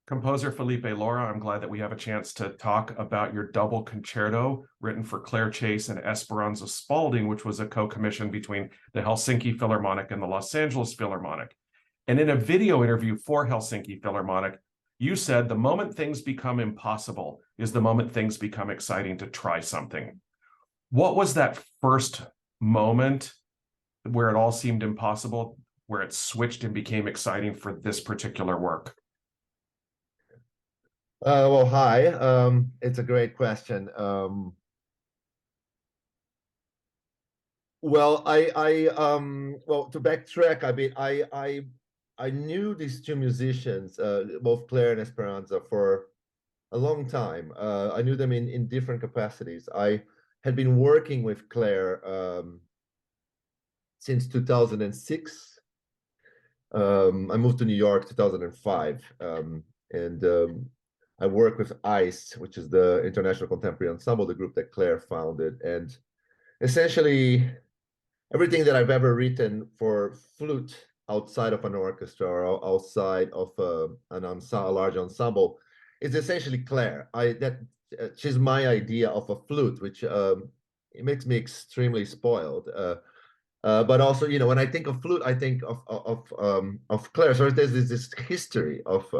Composer Felipe Lara, I'm glad that we have a chance to talk about your double concerto written for Claire Chase and Esperanza Spalding, which was a co-commission between the Helsinki Philharmonic and the Los Angeles Philharmonic. And in a video interview for Helsinki Philharmonic, you said the moment things become impossible is the moment things become exciting to try something. What was that first moment where it all seemed impossible, where it switched and became exciting for this particular work? Well, hi. It's a great question. Well, to backtrack a bit, I knew these two musicians, both Claire and Esperanza, for a long time. I knew them in different capacities. I had been working with Claire since 2006. I moved to New York 2005, and I work with ICE, which is the International Contemporary Ensemble, the group that Claire founded. And essentially, everything that I've ever written for flute outside of an orchestra or outside of a large ensemble is essentially Claire. She's my idea of a flute, which it makes me extremely spoiled. But also, when I think of flute, I think of Claire. So there's this history of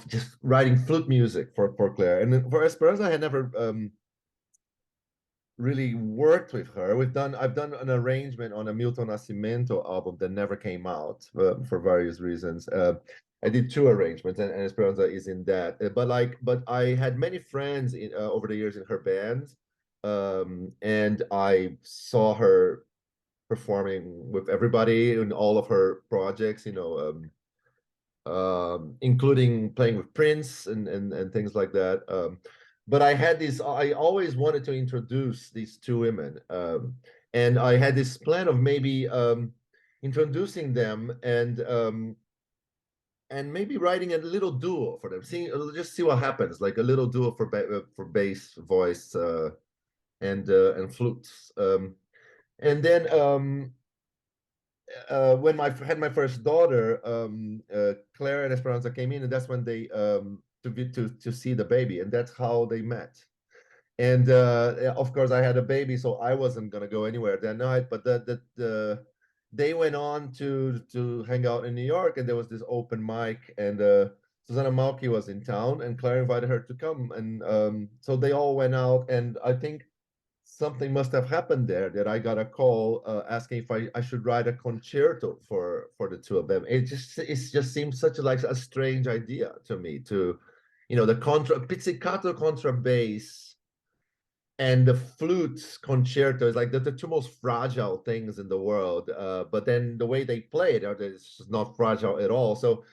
just writing flute music for Claire. And for Esperanza, I had never really worked with her. I've done an arrangement on a Milton Nascimento album that never came out for various reasons. I did two arrangements, and Esperanza is in that. But I had many friends over the years in her band, and I saw her performing with everybody in all of her projects. Including playing with Prince and things like that. But I always wanted to introduce these two women. And I had this plan of maybe introducing them and maybe writing a little duo for them, just see what happens, like a little duo for bass, voice, and flutes. And then when I had my first daughter, Claire and Esperanza came in, and that's when they to see the baby, and that's how they met. And of course, I had a baby, so I wasn't gonna go anywhere that night. But they went on to hang out in New York, and there was this open mic, and Susanna Malki was in town, and Claire invited her to come, and so they all went out, and I think something must have happened there that I got a call asking if I should write a concerto for the two of them. It just seems such a strange idea to me to, the pizzicato contrabass and the flute concerto is like the two most fragile things in the world. But then the way they play it, it's not fragile at all. So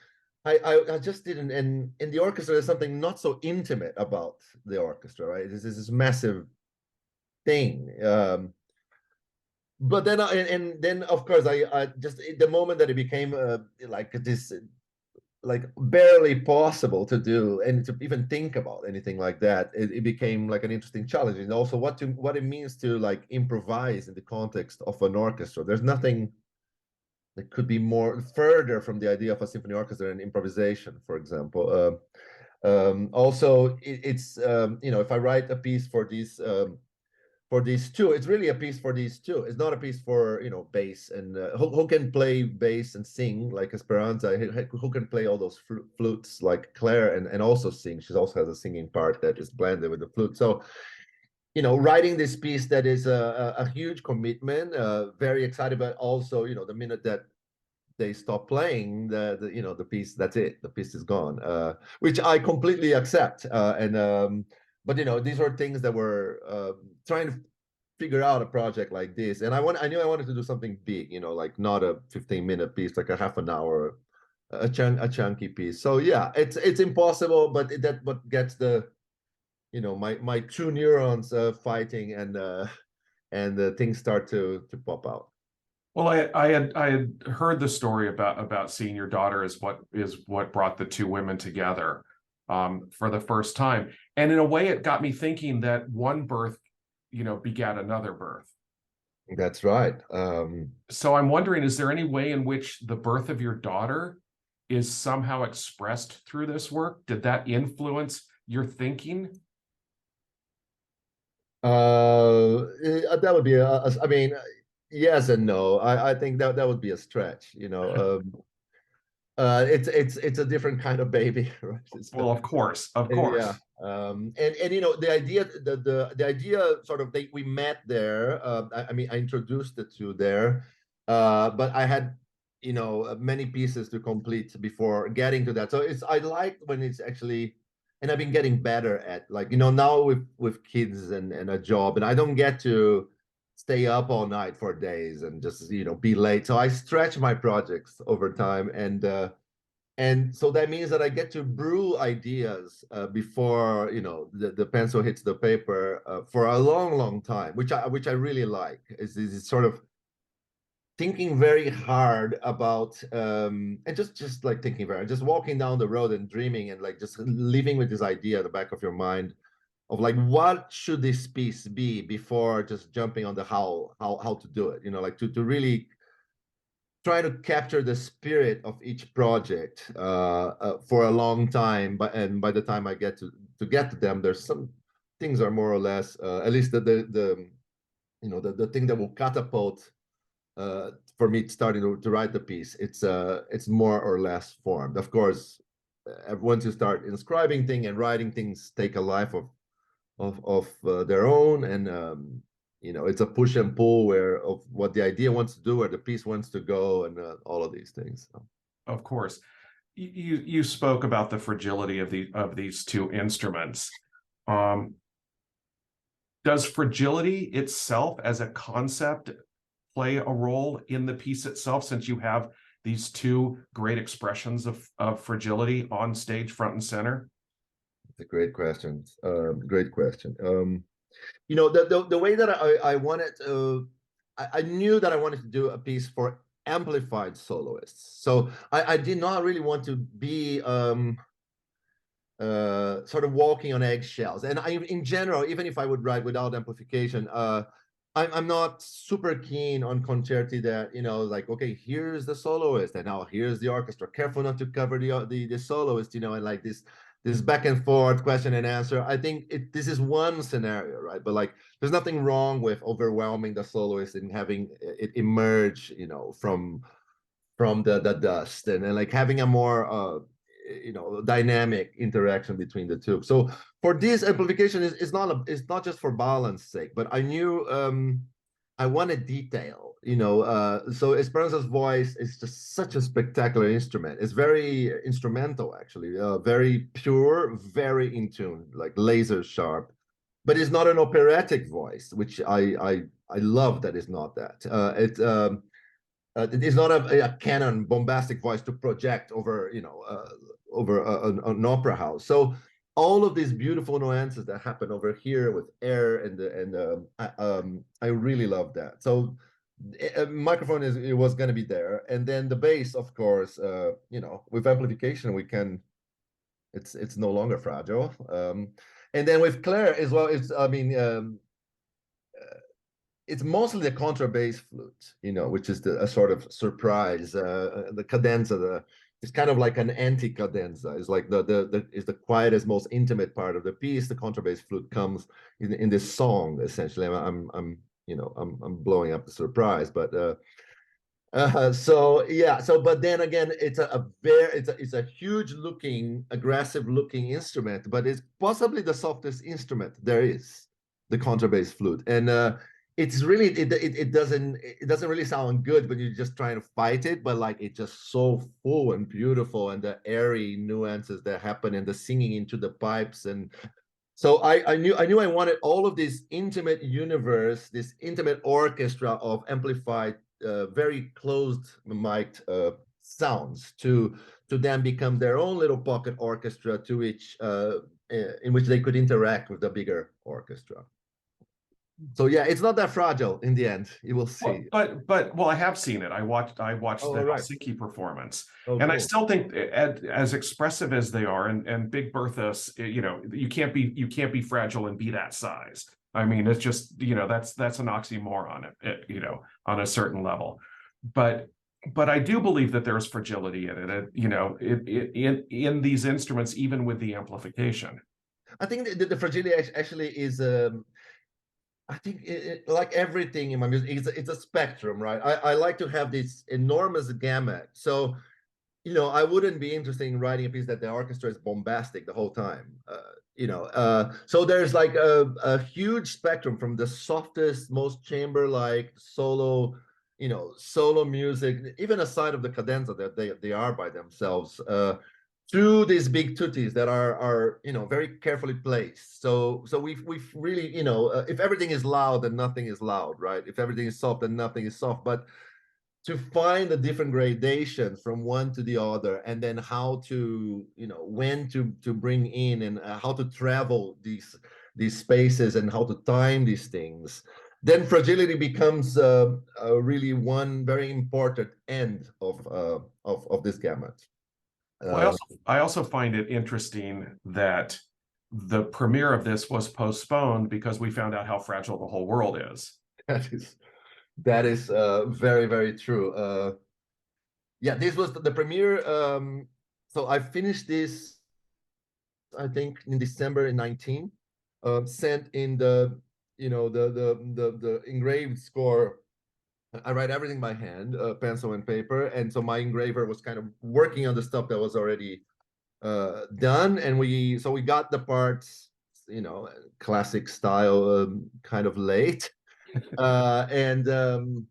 I just didn't. And in the orchestra, there's something not so intimate about the orchestra, right? This massive thing. But then and then of course I just the moment that it became like this, like barely possible to do and to even think about anything like that, it became like an interesting challenge. And also what it means to like improvise in the context of an orchestra. There's nothing that could be more further from the idea of a symphony orchestra and improvisation, for example. Also it's if I write a piece for these two, it's really a piece for these two. It's not a piece for bass and who can play bass and sing like Esperanza, who can play all those flutes like Claire, and also sing. She also has a singing part that is blended with the flute. So writing this piece that is a huge commitment, very excited, but also the minute that they stop playing the piece, that's it, the piece is gone, which I completely accept. But these were things that were trying to figure out a project like this, and I knew I wanted to do something big, like not a 15-minute piece, like a half an hour, a chunky piece. So yeah, it's impossible, but that what gets the my two neurons fighting, and things start to pop out. Well, I had heard the story about seeing your daughter is what brought the two women together for the first time, and in a way, it got me thinking that one birth, begat another birth. That's right. So I'm wondering, is there any way in which the birth of your daughter is somehow expressed through this work? Did that influence your thinking? That would be I mean, yes and no. I think that would be a stretch, you know. It's a different kind of baby, right? Well, of course, of Yeah. course. And you know, the idea, the idea sort of we met there. I mean, I introduced the two there, but I had, you know, many pieces to complete before getting to that. So I like when it's actually, and I've been getting better at, like, you know, now with kids and a job, and I don't get to stay up all night for days and just, you know, be late. So I stretch my projects over time, and so that means that I get to brew ideas before, you know, the pencil hits the paper for a long, long time, which I really like. Is sort of thinking very hard about and just like thinking very, just walking down the road and dreaming and like just living with this idea at the back of your mind of like, what should this piece be before just jumping on the how to do it, you know, like to really try to capture the spirit of each project for a long time. But and by the time I get to get to them, there's some things are more or less at least the you know the thing that will catapult for me starting to write the piece. It's more or less formed. Of course, once you start inscribing things and writing things, take a life of their own, and you know, it's a push and pull where of what the idea wants to do, where the piece wants to go, and all of these things. So. Of course. You spoke about the fragility of these two instruments. Um, does fragility itself as a concept play a role in the piece itself, since you have these two great expressions of fragility on stage, front and center? It's a great question. Great question. You know, the way that I wanted I knew that I wanted to do a piece for amplified soloists. So I did not really want to be sort of walking on eggshells. And in general, even if I would write without amplification, I'm not super keen on concerti that, you know, like, okay, here's the soloist and now here's the orchestra. Careful not to cover the soloist, you know, and like this back and forth question and answer. I think this is one scenario, right? But like, there's nothing wrong with overwhelming the soloist and having it emerge, you know, from the dust, and like having a more you know, dynamic interaction between the two. So for this amplification is it's not just for balance sake, but I knew I wanted detail, you know. So Esperanza's voice is just such a spectacular instrument. It's very instrumental, actually, very pure, very in tune, like laser sharp. But it's not an operatic voice, which I love that it's not that. It's not a canon bombastic voice to project over, you know, over an opera house. So all of these beautiful nuances that happen over here with air and I really love that. So microphone it was going to be there, and then the bass, of course, you know, with amplification we can. It's no longer fragile. And then with Claire as well, it's I mean. It's mostly the contrabass flute, you know, which is a sort of surprise. The cadenza, it's kind of like an anti-cadenza. It's like is the quietest, most intimate part of the piece. The contrabass flute comes in this song essentially. I'm you know, I'm blowing up the surprise, but so yeah. So but then again, it's it's a huge looking, aggressive looking instrument, but it's possibly the softest instrument there is, the contrabass flute, and it's really it doesn't really sound good when you're just trying to fight it, but like it's just so full and beautiful, and the airy nuances that happen and the singing into the pipes. And so I knew I wanted all of this intimate universe, this intimate orchestra of amplified, very closed mic'd sounds to then become their own little pocket orchestra to which in which they could interact with the bigger orchestra. So yeah, it's not that fragile in the end. You will see. But well, I have seen it. I watched Oh, the all right. Helsinki performance, Oh, and I cool. still think as expressive as they are, and Big Bertha's, you know, you can't be fragile and be that size. I mean, it's just, you know, that's an oxymoron, you know, on a certain level. But but I do believe that there's fragility in it, in these instruments, even with the amplification. I think the fragility actually is I think like everything in my music, it's a spectrum, right? I like to have this enormous gamut. So, I wouldn't be interested in writing a piece that the orchestra is bombastic the whole time. So there's like a huge spectrum from the softest, most chamber-like solo, solo music, even aside of the cadenza that they are by themselves, to these big tutti that are very carefully placed. So we've really, if everything is loud, then nothing is loud, right? If everything is soft, then nothing is soft. But to find the different gradations from one to the other, and then how to, when to bring in, and how to travel these spaces, and how to time these things, then fragility becomes really one very important end of this gamut. Well, I also find it interesting that the premiere of this was postponed because we found out how fragile the whole world is. That is very, very true. Yeah, this was the premiere. So I finished this, I think, in December in 19. Sent in the the engraved score. I write everything by hand, pencil and paper, and so my engraver was kind of working on the stuff that was already done, and we got the parts, classic style, kind of late, and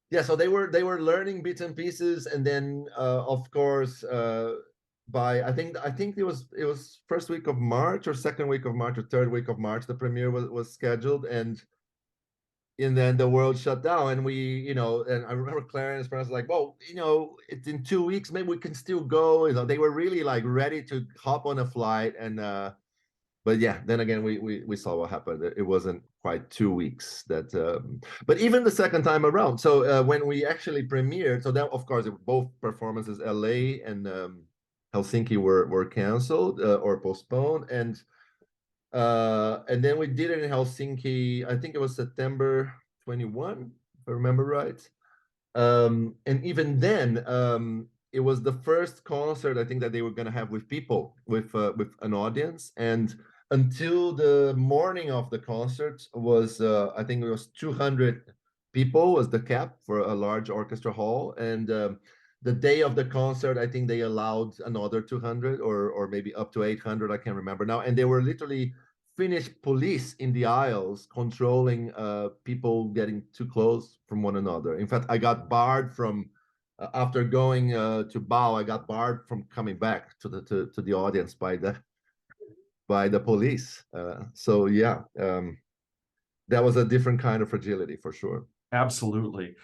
yeah, so they were learning bits and pieces, and then of course by I think it was first week of March, or second week of March, or third week of March, the premiere was scheduled, and then the world shut down, and and I remember Clarence was like, well, it's in 2 weeks, maybe we can still go. They were really like ready to hop on a flight, and but yeah, then again, we saw what happened. It wasn't quite 2 weeks that, but even the second time around. So when we actually premiered, so that, of course, both performances, LA and Helsinki, were canceled or postponed, and then we did it in Helsinki. I think it was September 21, if I remember right. And even then, it was the first concert, I think, that they were going to have with people, with an audience. And until the morning of the concert was, I think it was 200 people was the cap for a large orchestra hall. And the day of the concert, I think they allowed another 200, or maybe up to 800. I can't remember now. And they were literally Finnish police in the aisles controlling people getting too close from one another. In fact, I got barred from after going to bow. I got barred from coming back to the audience by the police. So yeah, that was a different kind of fragility for sure. Absolutely.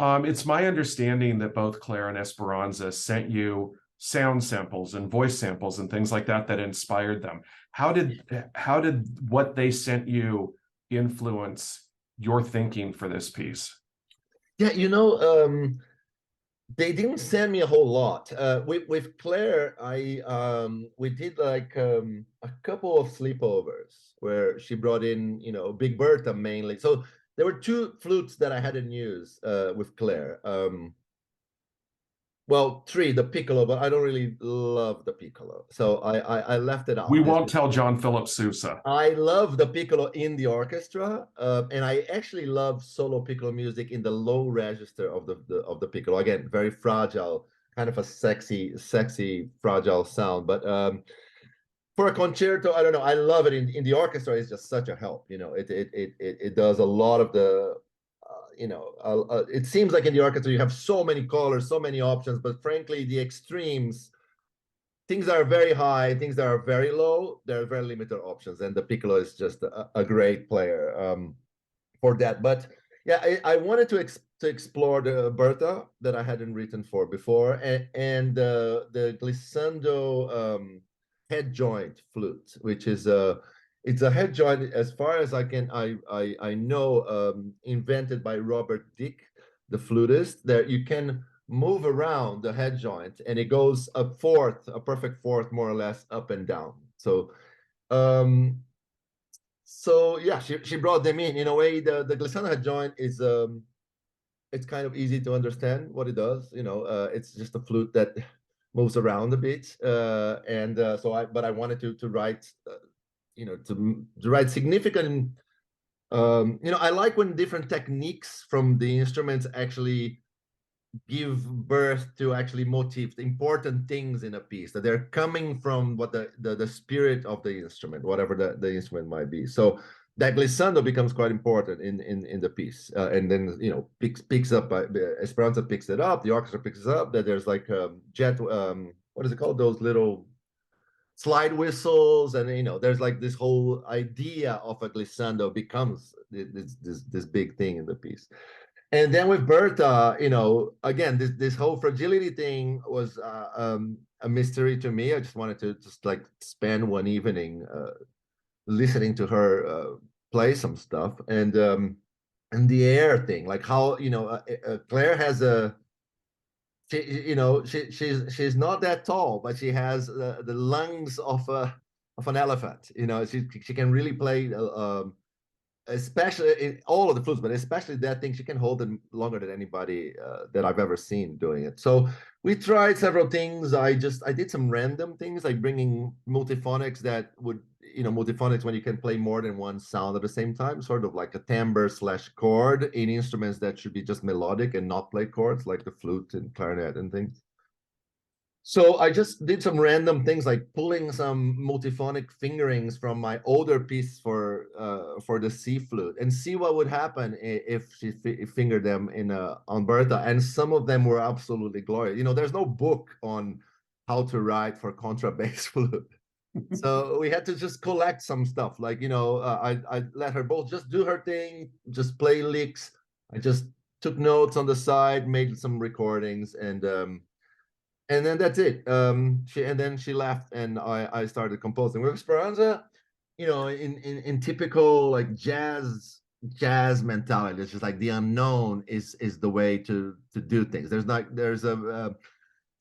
It's my understanding that both Claire and Esperanza sent you sound samples and voice samples and things like that inspired them. How did what they sent you influence your thinking for this piece? Yeah, they didn't send me a whole lot. With Claire, we did like a couple of sleepovers where she brought in, Big Bertha mainly. So there were two flutes that I hadn't used with Claire. Well, three, the piccolo, but I don't really love the piccolo, so I left it We out. won't tell John Philip Sousa. I love the piccolo in the orchestra, and I actually love solo piccolo music in the low register of the piccolo. Again, very fragile, kind of a sexy, fragile sound. But for a concerto, I don't know. I love it in the orchestra. It's just such a help. It does a lot of the. It seems like in the orchestra you have so many colors, so many options, but frankly, the extremes, things that are very high, things that are very low, there are very limited options, and the piccolo is just a great player for that. But yeah, I wanted to explore the Bertha that I hadn't written for before, and the glissando head joint flute, which is it's a head joint, as far as I know, invented by Robert Dick, the flutist. There you can move around the head joint, and it goes a perfect fourth, more or less, up and down. Um, so yeah, she brought them in a way. The glissando head joint is it's kind of easy to understand what it does. It's just a flute that moves around a bit. But I wanted to write, to write significant. I like when different techniques from the instruments actually give birth to actually motifs, important things in a piece, that they're coming from what the spirit of the instrument, whatever the instrument might be. So that glissando becomes quite important in the piece, and then picks up, Esperanza picks it up, the orchestra picks it up, that there's like jet, what is it called, those little slide whistles, and there's like this whole idea of a glissando becomes this big thing in the piece. And then with Berta, again, this whole fragility thing was a mystery to me. I just wanted to just like spend one evening listening to her play some stuff, and the air thing, like how Claire has she's not that tall, but she has the lungs of an elephant. She can really play. Especially in all of the flutes, but especially that thing, she can hold them longer than anybody that I've ever seen doing it. So we tried several things. I did some random things, like bringing multiphonics multiphonics when you can play more than one sound at the same time, sort of like a timbre/chord in instruments that should be just melodic and not play chords, like the flute and clarinet and things. So I just did some random things, like pulling some multiphonic fingerings from my older piece for the C flute, and see what would happen if she fingered them on Bertha. And some of them were absolutely glorious. There's no book on how to write for contrabass flute. So we had to just collect some stuff. Like, I let her both just do her thing, just play licks. I just took notes on the side, made some recordings, and then that's it. Then she left, and I started composing. With Esperanza, in typical like jazz mentality, it's just like the unknown is the way to do things.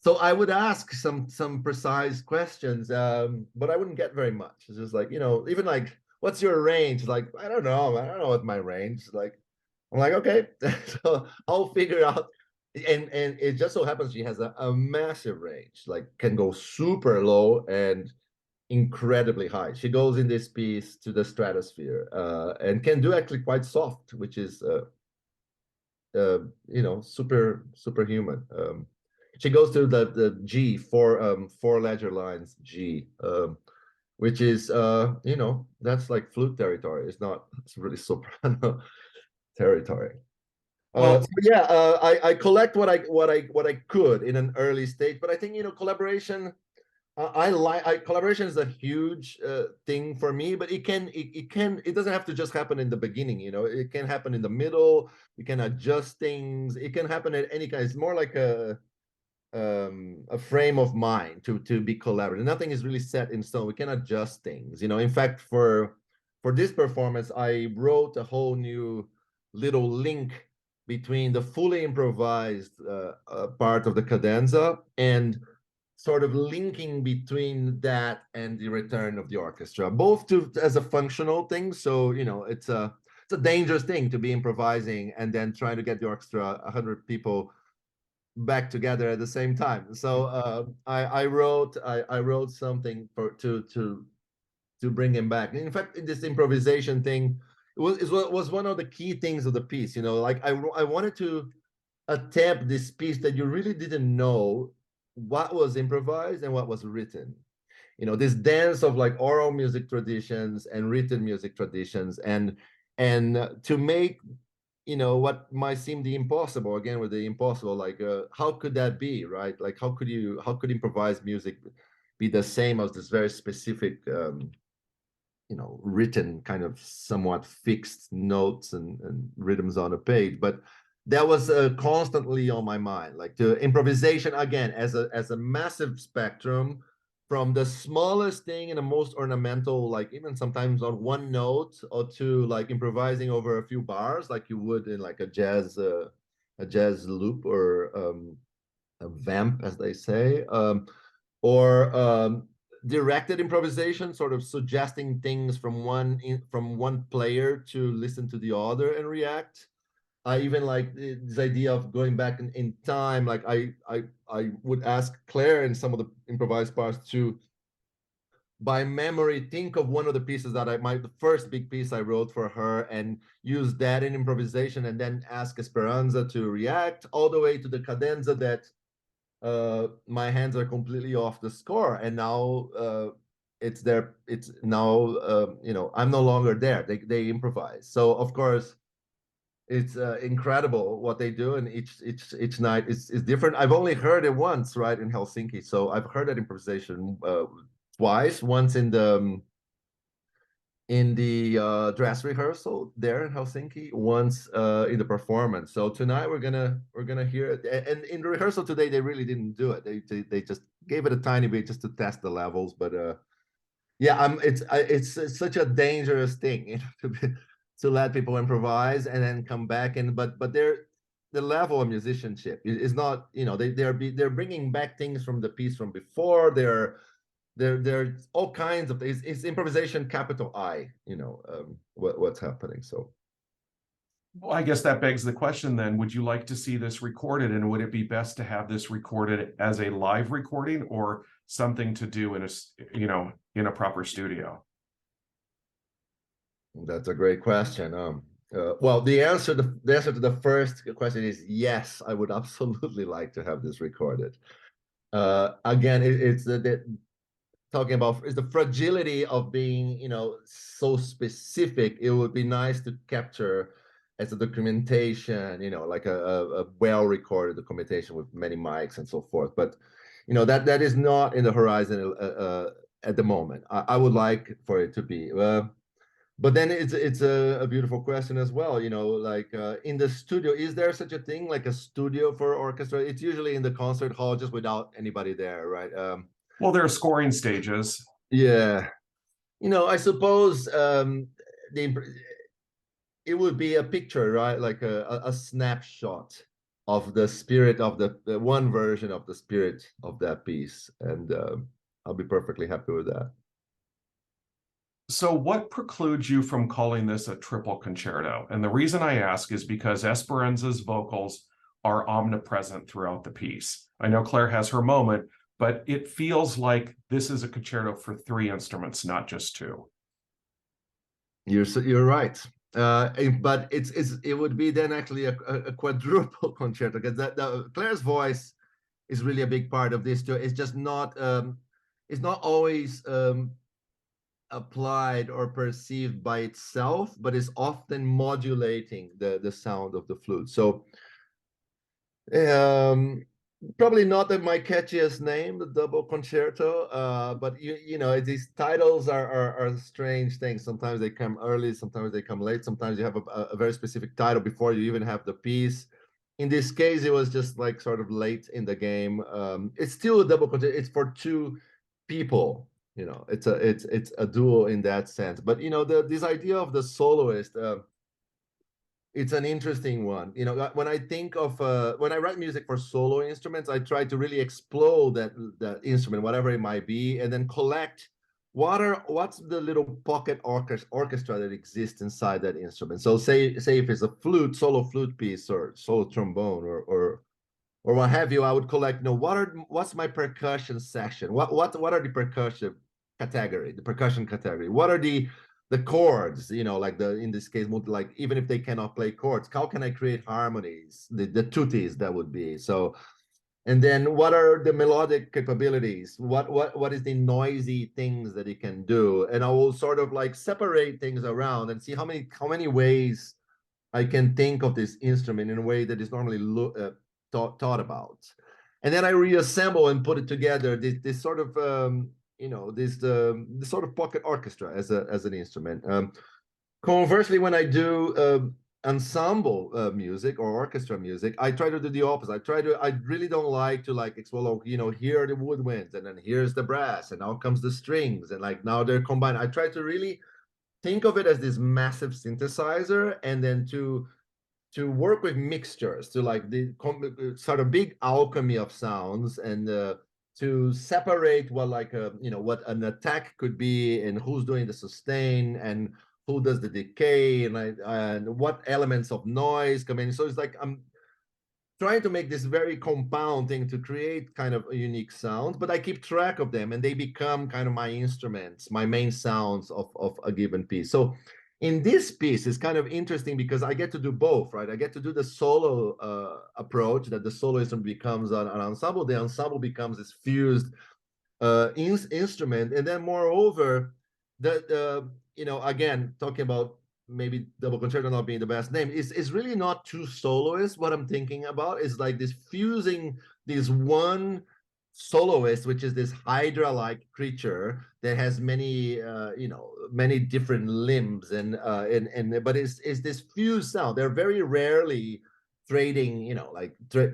So I would ask some precise questions, but I wouldn't get very much. It's just like, even like, what's your range? Like, I don't know what my range is like. I'm like, okay, so I'll figure out. And it just so happens she has a massive range, like can go super low and incredibly high. She goes in this piece to the stratosphere, and can do actually quite soft, which is superhuman. She goes to the G, four ledger lines G, which is that's like flute territory. It's really soprano territory. Well, I collect what I could in an early stage, but I think collaboration. Collaboration is a huge thing for me, but it doesn't have to just happen in the beginning. It can happen in the middle. You can adjust things. It can happen at any kind. It's more like a frame of mind to be collaborative. Nothing is really set in stone. We can adjust things. In fact, for this performance, I wrote a whole new little link between the fully improvised part of the cadenza and sort of linking between that and the return of the orchestra, both as a functional thing. So it's a dangerous thing to be improvising and then trying to get the orchestra, 100 people, back together at the same time. So I wrote something to bring him back. In fact, in this improvisation thing, it was one of the key things of the piece. Like I wanted to attempt this piece that you really didn't know what was improvised and what was written. This dance of like oral music traditions and written music traditions, and to make what might seem the impossible, again with the impossible, like how could that be, right? Like how could improvised music be the same as this very specific written kind of somewhat fixed notes and rhythms on a page? But that was constantly on my mind, like the improvisation again as a massive spectrum, from the smallest thing and the most ornamental, like even sometimes on one note, or to like improvising over a few bars, like you would in like a jazz loop, or a vamp, as they say, or directed improvisation, sort of suggesting things from one player to listen to the other and react. I even like this idea of going back in time. Like I would ask Claire in some of the improvised parts to, by memory, think of one of the pieces that the first big piece I wrote for her, and use that in improvisation, and then ask Esperanza to react all the way to the cadenza that my hands are completely off the score, and now it's now I'm no longer there. They improvise. So of course it's incredible what they do, and each night is different. I've only heard it once, right, in Helsinki. So I've heard that improvisation twice. Once in the dress rehearsal there in Helsinki, once in the performance. So tonight we're gonna hear it. And in the rehearsal today, they really didn't do it. They just gave it a tiny bit just to test the levels. But yeah, it's such a dangerous thing, to let people improvise and then come back. And but the level of musicianship is not, they're bringing back things from the piece from before. There's all kinds of things. It's improvisation, capital I, what's happening. So Well, I guess that begs the question then, would you like to see this recorded, and would it be best to have this recorded as a live recording or something to do in a proper studio? that's a great question. Well, the answer to the first question is yes, I would absolutely like to have this recorded. Again, it's talking about is the fragility of being, so specific. It would be nice to capture as a documentation, like a well-recorded documentation with many mics and so forth. But that is not in the horizon at the moment. I would like for it to be. But then it's a beautiful question as well. Like in the studio, is there such a thing like a studio for orchestra? It's usually in the concert hall, just without anybody there, right? Well, there are scoring stages. Yeah, I suppose the it would be a picture, right? Like a snapshot of the spirit of the one version of the spirit of that piece, and I'll be perfectly happy with that. So what precludes you from calling this a triple concerto? And the reason I ask is because Esperanza's vocals are omnipresent throughout the piece. I know Claire has her moment, but it feels like this is a concerto for 3 instruments, not just 2. You're right. But it would be then actually a quadruple concerto, because Claire's voice is really a big part of this too. It's not always applied or perceived by itself, but is often modulating the sound of the flute. So probably not my catchiest name, the Double Concerto, but these titles are strange things. Sometimes they come early, sometimes they come late, sometimes you have a very specific title before you even have the piece. In this case, it was just like sort of late in the game. It's still a double concerto. It's for 2 people. It's a duo in that sense. But this idea of the soloist, it's an interesting one. When I think of when I write music for solo instruments, I try to really explode that instrument, whatever it might be, and then collect what's the little pocket orchestra that exists inside that instrument. So say if it's a solo flute piece, or solo trombone, or what have you, I would collect, what's my percussion section? What are the percussion category? What are the chords, like in this case, like even if they cannot play chords, how can I create harmonies, the tutis that would be. So, and then what are the melodic capabilities? What is the noisy things that it can do? And I will sort of like separate things around and see how many ways I can think of this instrument in a way that is normally thought about. And then I reassemble and put it together, this sort of this sort of pocket orchestra as an instrument. Conversely, when I do ensemble music or orchestra music, I try to do the opposite. I really don't like to like explore, here are the woodwinds, and then here's the brass, and now comes the strings, and like now they're combined. I try to really think of it as this massive synthesizer, and then to work with mixtures, to like the sort of big alchemy of sounds, and to separate what like what an attack could be, and who's doing the sustain, and who does the decay, and what elements of noise come in. So it's like I'm trying to make this very compound thing to create kind of a unique sound, but I keep track of them and they become kind of my instruments, my main sounds of a given piece. So in this piece, it's kind of interesting because I get to do both, right? I get to do the solo approach, that the solo instrument becomes an ensemble. The ensemble becomes this fused instrument, and then moreover, the again, talking about maybe double concerto not being the best name, is really not two soloists. What I'm thinking about is like this fusing this one soloist, which is this hydra-like creature that has many many different limbs, and but it's this fused sound. They're very rarely trading,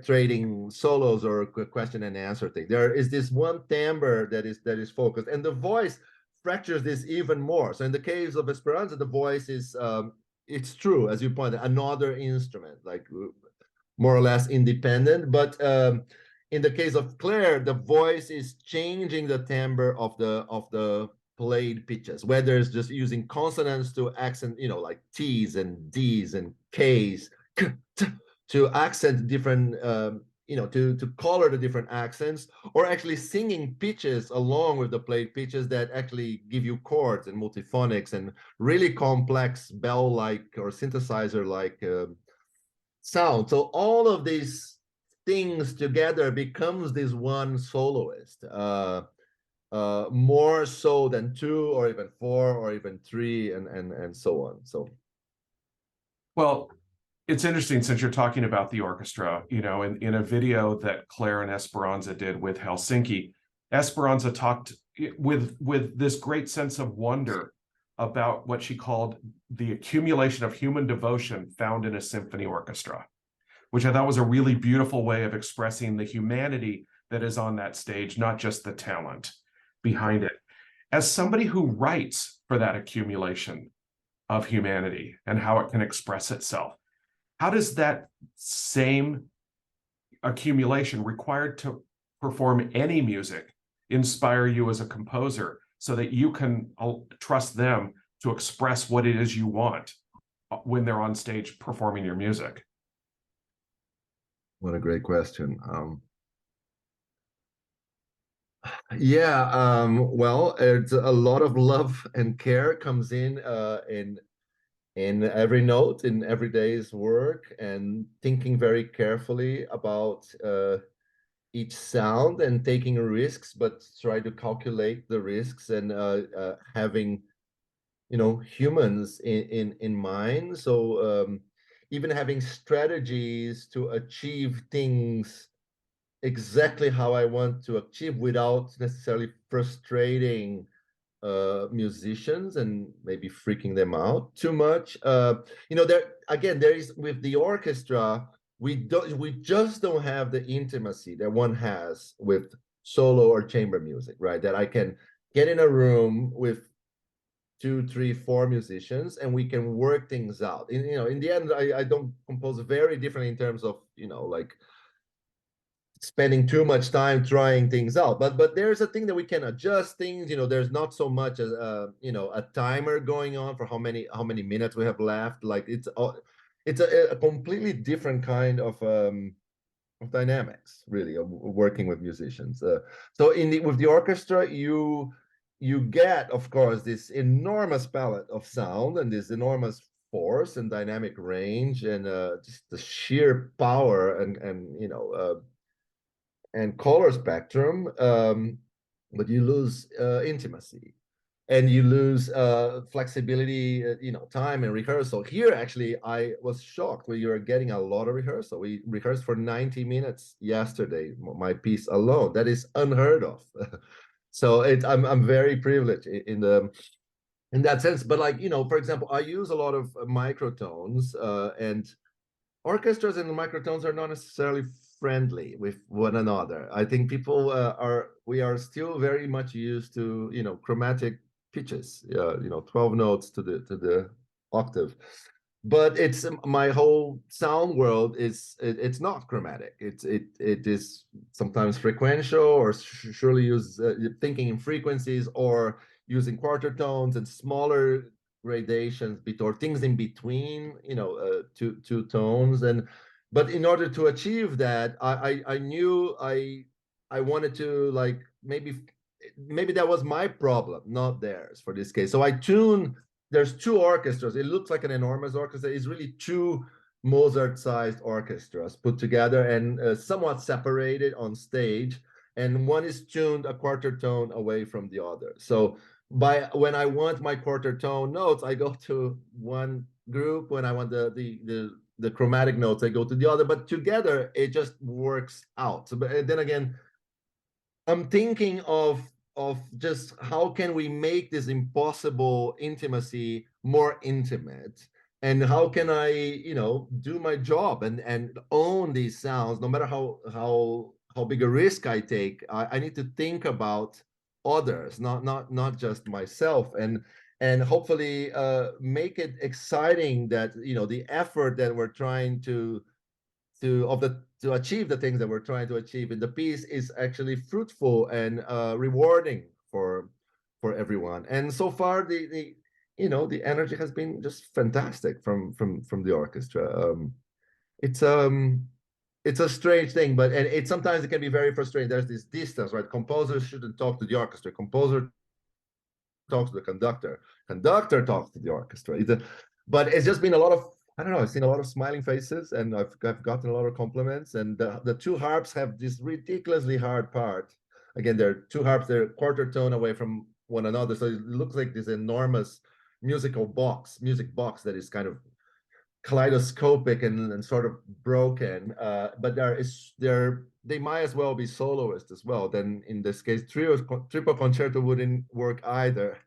trading solos or question and answer thing. There is this one timbre that is focused, and the voice fractures this even more. So in the case of Esperanza, the voice is it's true, as you pointed, another instrument, like more or less independent. But in the case of Claire, the voice is changing the timbre of the played pitches, whether it's just using consonants to accent, like T's and D's and K's, to accent different, to color the different accents, or actually singing pitches along with the played pitches that actually give you chords and multiphonics and really complex bell-like or synthesizer-like sound. So all of these things together becomes this one soloist, more so than two or even four or even three, and so on. So, Well, it's interesting since you're talking about the orchestra, in a video that Claire and Esperanza did with Helsinki, Esperanza talked with this great sense of wonder about what she called the accumulation of human devotion found in a symphony orchestra, which I thought was a really beautiful way of expressing the humanity that is on that stage, not just the talent behind it. As somebody who writes for that accumulation of humanity and how it can express itself, how does that same accumulation required to perform any music inspire you as a composer so that you can trust them to express what it is you want when they're on stage performing your music? what a great question. Yeah, well, it's a lot of love and care comes in every note, in every day's work, and thinking very carefully about each sound and taking risks, but try to calculate the risks, and having humans in mind. So even having strategies to achieve things exactly how I want to achieve without necessarily frustrating musicians and maybe freaking them out too much. There is, with the orchestra, we just don't have the intimacy that one has with solo or chamber music, right? That I can get in a room with 2, 3, 4 musicians and we can work things out. In the end, I don't compose very differently in terms of like spending too much time trying things out, but there's a thing that we can adjust things. There's not so much as a timer going on for how many minutes we have left. Like it's a completely different kind of dynamics, really, of working with musicians. So with the orchestra, you get, of course, this enormous palette of sound and this enormous force and dynamic range, and just the sheer power and color spectrum, but you lose intimacy, and you lose flexibility, time and rehearsal. Here, actually, I was shocked when you were getting a lot of rehearsal. We rehearsed for 90 minutes yesterday, my piece alone. That is unheard of. So I'm very privileged in that sense. But for example, I use a lot of microtones, and orchestras and microtones are not necessarily friendly with one another. I think we are still very much used to chromatic pitches, 12 notes to the octave. But it's my whole sound world it's not chromatic. It is sometimes frequential, or surely use thinking in frequencies, or using quarter tones and smaller gradations or things in between, two tones. But in order to achieve that, I knew I wanted to, like, maybe that was my problem, not theirs for this case. So there's two orchestras. It looks like an enormous orchestra. It's really two Mozart-sized orchestras put together and somewhat separated on stage, and one is tuned a quarter tone away from the other. So when I want my quarter tone notes, I go to one group. When I want the chromatic notes, I go to the other. But together, it just works out. But then again, I'm thinking of just how can we make this impossible intimacy more intimate, and how can I, do my job and own these sounds, no matter how big a risk I take. I need to think about others, not just myself, and hopefully make it exciting, that the effort that we're trying to achieve the things that we're trying to achieve in the piece is actually fruitful and rewarding for everyone. And so far, the energy has been just fantastic from the orchestra. It's it's a strange thing, but sometimes it can be very frustrating. There's this distance, right? Composers shouldn't talk to the orchestra. Composer talks to the conductor talks to the orchestra. But it's just been a lot of, I don't know, I've seen a lot of smiling faces, and I've gotten a lot of compliments. And the two harps have this ridiculously hard part. Again, they're two harps, they're a quarter tone away from one another, so it looks like this enormous music box that is kind of kaleidoscopic and sort of broken. But they might as well be soloists as well. Then in this case, triple concerto wouldn't work either.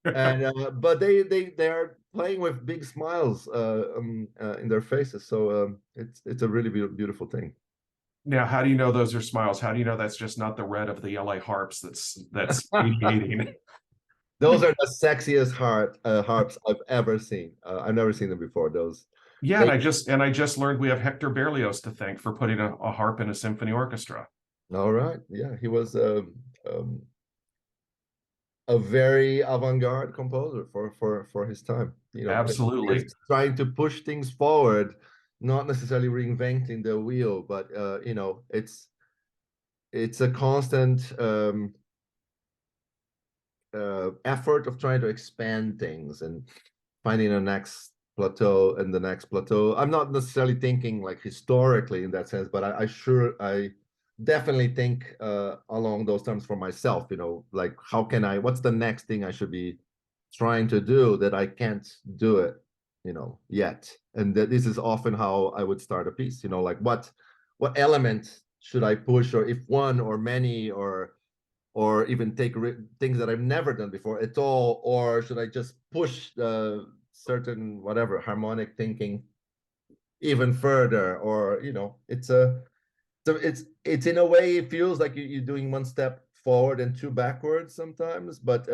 And but they are playing with big smiles in their faces. So it's a really beautiful thing. Now, how do you know those are smiles? How do you know that's just not the red of the LA harps that's radiating? Those are the sexiest harps I've ever seen. I've never seen them before. Yeah, and I just learned we have Hector Berlioz to thank for putting a harp in a symphony orchestra. All right, yeah, he was a very avant-garde composer for his time. Absolutely. Trying to push things forward, not necessarily reinventing the wheel, but it's a constant effort of trying to expand things and finding a next plateau and the next plateau. I'm not necessarily thinking like historically in that sense, but I definitely think along those terms for myself. Like what's the next thing I should be trying to do that I can't do it, yet. And this is often how I would start a piece. Like what element should I push, or if one or many, or even take things that I've never done before at all, or should I just push certain whatever harmonic thinking even further? Or it's in a way, it feels like you're doing one step forward and two backwards sometimes, but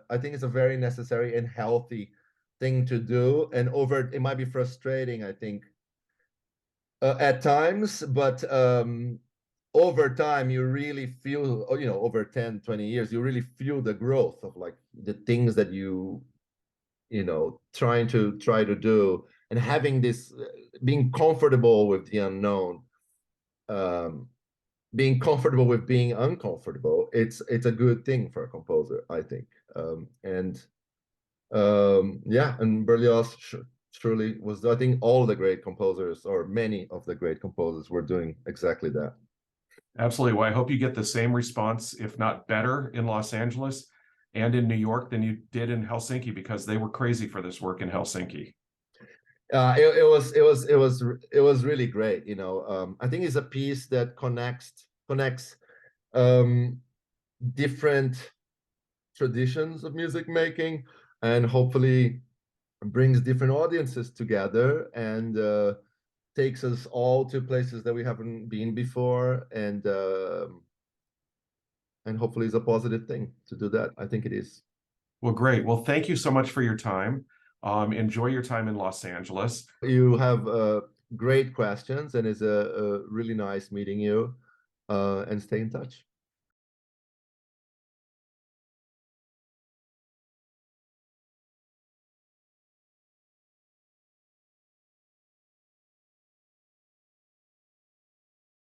I think it's a very necessary and healthy thing to do. And it might be frustrating, I think, at times, but over time you really feel, over 10-20 years, you really feel the growth of like the things that try to do, and having this being comfortable with the unknown, being comfortable with being uncomfortable. It's a good thing for a composer, I think. Yeah, and Berlioz truly was, I think all the great composers, or many of the great composers, were doing exactly that. Absolutely. Well, I hope you get the same response, if not better, in Los Angeles and in New York than you did in Helsinki, because they were crazy for this work in Helsinki. It was really great. I think it's a piece that connects different traditions of music making, and hopefully brings different audiences together, and takes us all to places that we haven't been before, and hopefully is a positive thing to do that. I think it is. Well, great. Well, thank you so much for your time. Enjoy your time in Los Angeles. You have great questions, and it's a really nice meeting you, and stay in touch.